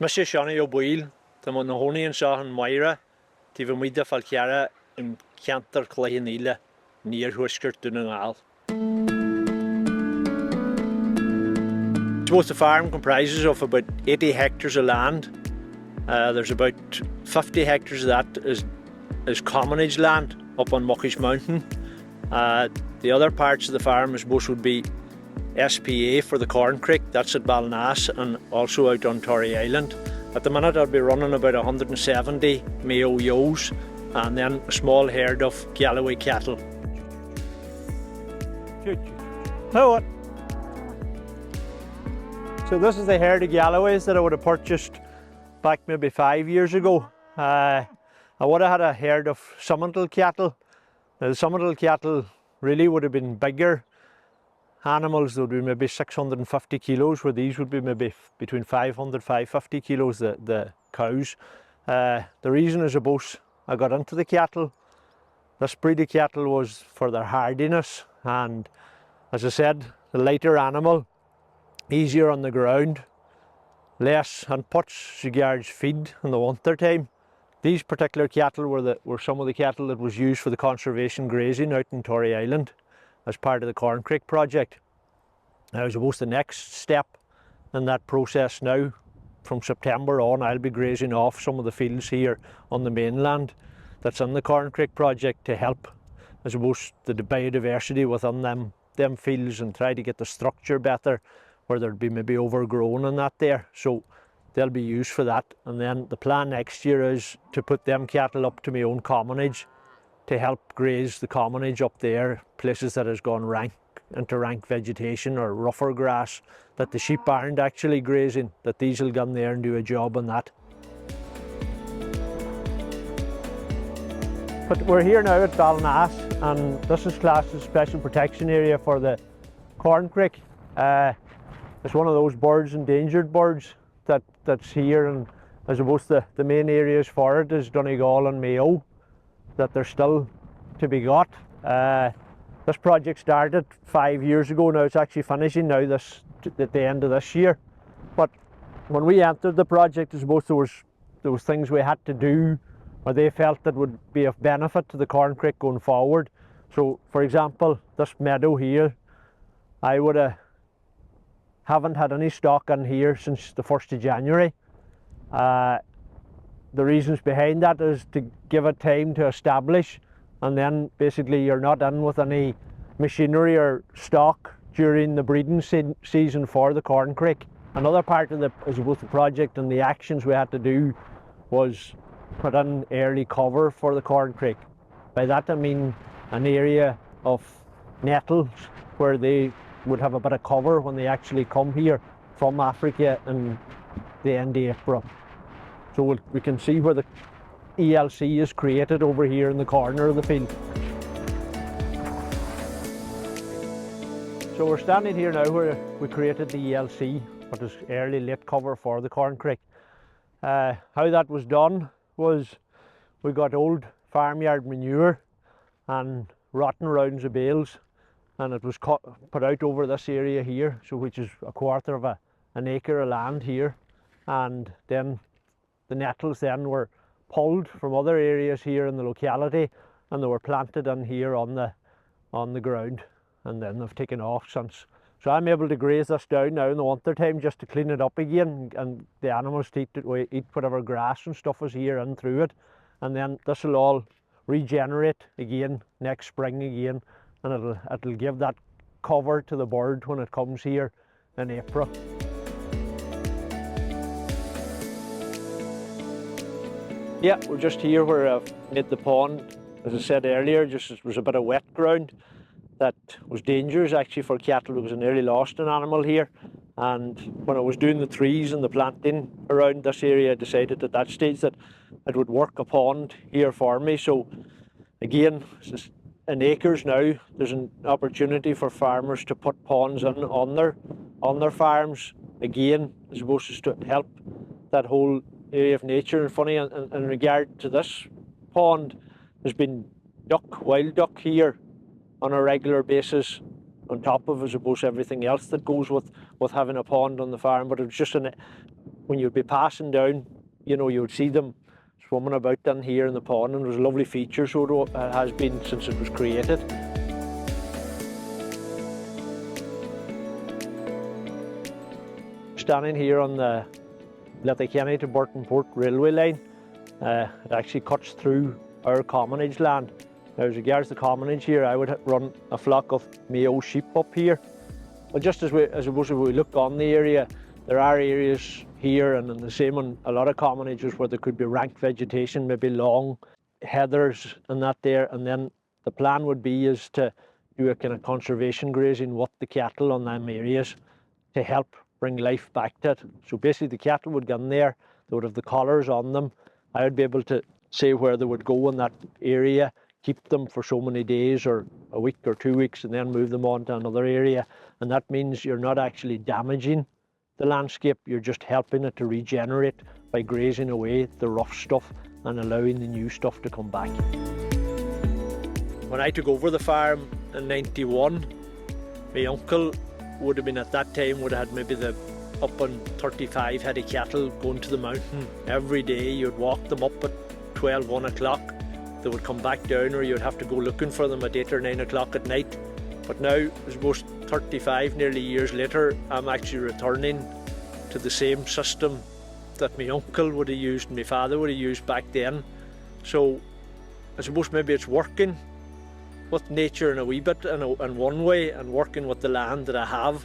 Seánie O'Baoill, the Monahonian saw in Moira, the An Fál Carrach in Cantor Claynila, near Husker Donegal. Both the farm comprises of about 80 hectares of land. There's about 50 hectares of that is commonage land up on Muckish Mountain. The other parts of the farm, I suppose, would be SPA for the Corncrake, that's at Balnass, and also out on Toraigh Island. At the minute I'll be running about 170 Mayo ewes and then a small herd of Galloway cattle. So this is the herd of Galloways that I would have purchased back maybe 5 years ago. I would have had a herd of Simmental cattle. Now the Simmental cattle really would have been bigger animals. They would be maybe 650 kilos, where these would be maybe between 500 550 kilos, the cows. The reason I suppose I got into the cattle, this breed of cattle, was for their hardiness, and as I said, the lighter animal, easier on the ground, less inputs regards feed in the winter time. These particular cattle were some of the cattle that was used for the conservation grazing out in Toraigh Island as part of the Corncrake project. Now I suppose the next step in that process now, from September on, I'll be grazing off some of the fields here on the mainland that's in the Corncrake project to help, I suppose, the biodiversity within them fields and try to get the structure better where there'd be maybe overgrown and that there. So they'll be used for that. And then the plan next year is to put them cattle up to my own commonage to help graze the commonage up there, places that has gone into rank vegetation or rougher grass that the sheep aren't actually grazing, that these will go in there and do a job on that. But we're here now at Balnass, and this is classed as special protection area for the Corncrake. It's one of those birds, endangered birds, that's here, and I suppose the main areas for it is Donegal and Mayo, that they're still to be got. This project started 5 years ago now. It's actually finishing now at the end of this year. But when we entered the project, I suppose there was things we had to do or they felt that would be of benefit to the Corncrake going forward. So for example, this meadow here, I haven't had any stock in here since the 1st of January. The reasons behind that is to give it time to establish, and then basically you're not in with any machinery or stock during the breeding season for the Corncrake. Another part of the project and the actions we had to do was put in early cover for the Corncrake. By that I mean an area of nettles where they would have a bit of cover when they actually come here from Africa in the end of April. So we can see where the ELC is created over here in the corner of the field. So we're standing here now where we created the ELC, which is early late cover for the Corncrake. How that was done was we got old farmyard manure and rotten rounds of bales, and it was put out over this area here, so which is a quarter of an acre of land here, and then the nettles then were pulled from other areas here in the locality and they were planted in here on the ground, and then they've taken off since. So I'm able to graze this down now in the winter time just to clean it up again, and the animals eat whatever grass and stuff is here in through it, and then this will all regenerate again next spring again, and it'll give that cover to the bird when it comes here in April. Yeah, we're just here where I've made the pond. As I said earlier, it was a bit of wet ground that was dangerous actually for cattle. There was nearly lost an animal here, and when I was doing the trees and the planting around this area, I decided at that stage that it would work a pond here for me. So again, in acres now, there's an opportunity for farmers to put ponds in on their farms. Again, I suppose is to help that whole area of nature. And funny, in regard to this pond, there's been wild duck here on a regular basis, on top of, I suppose, everything else that goes with having a pond on the farm. But it was just when you'd be passing down, you know, you would see them swimming about down here in the pond, and it was a lovely feature, so it has been since it was created. Standing here on the Letterkenny to Burtonport railway line, it actually cuts through our commonage land. Now, as regards the commonage here, I would run a flock of Mayo sheep up here. But just as we look on the area, there are areas here and in the same on a lot of commonages where there could be rank vegetation, maybe long heathers and that there. And then the plan would be is to do a kind of conservation grazing with the cattle on them areas to help bring life back to it. So basically the cattle would get in there, they would have the collars on them. I would be able to say where they would go in that area, keep them for so many days or a week or 2 weeks, and then move them on to another area. And that means you're not actually damaging the landscape, you're just helping it to regenerate by grazing away the rough stuff and allowing the new stuff to come back. When I took over the farm in '91, my uncle would have been at that time, would have had maybe the up on 35 head of cattle going to the mountain every day. You'd walk them up at 12, 1 o'clock. They would come back down, or you'd have to go looking for them at 8 or 9 o'clock at night. But now, I suppose 35 nearly years later, I'm actually returning to the same system that my uncle would have used and my father would have used back then. So I suppose maybe it's working with nature in a wee bit in one way, and working with the land that I have